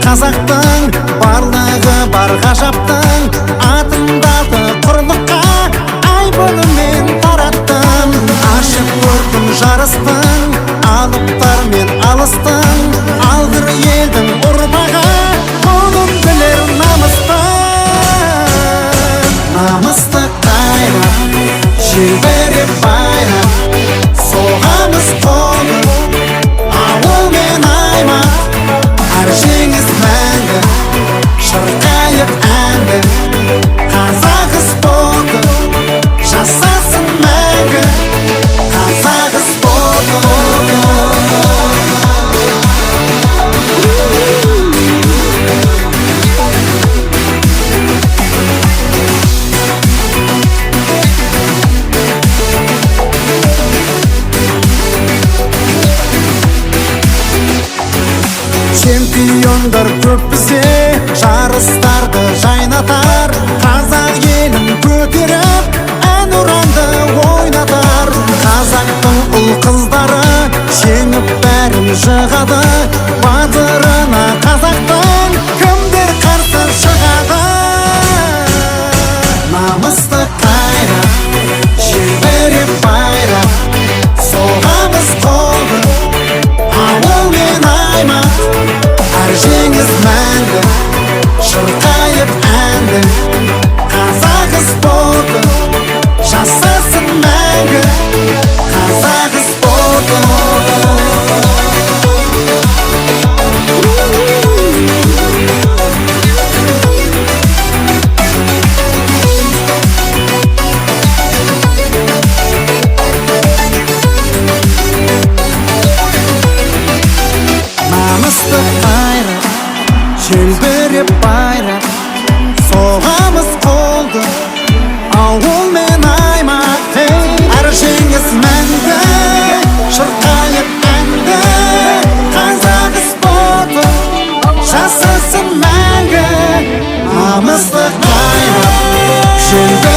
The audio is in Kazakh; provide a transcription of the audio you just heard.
қазақтың барлығы бар ғажаптың атындағы құрлыққа ай бөлімен тараттым. Ашып көрдім жарыстың алыптар мен алыстың, алғыр елдің ұрпағы қолын білер намысты. Намысты қайрап желбіреп байрап соғамыз қолды ауыл мен аймақ. Әр жеңіс мәңгі шырқайық әнді, қазақ спорты жасасын мәңгі, қазақ спорты. Чемпиондар көп бізде, жарыстарды жайнатар, қазақ елін көтеріп әнұранды ойнатар. Қазақтың ұл қыздары жеңіп бәрін жығады, батырына қазақтың кімдер қарсы шығады. Намысты қайрап желбіреп байрап соғамыз қолды ауыл мен аймақ. Әр жеңіс мәңгі шырқайық әнді, қазақ спорты жасасын мәңгі, қазақ спорты. Намысты қайрап желбіреп байрап соғамыз қолды ауыл мен аймақ. Әр жеңіс мәңгі шырқайық әнді, қазақ спорты жасасын мәңгі. Намысты қайрап желбіреп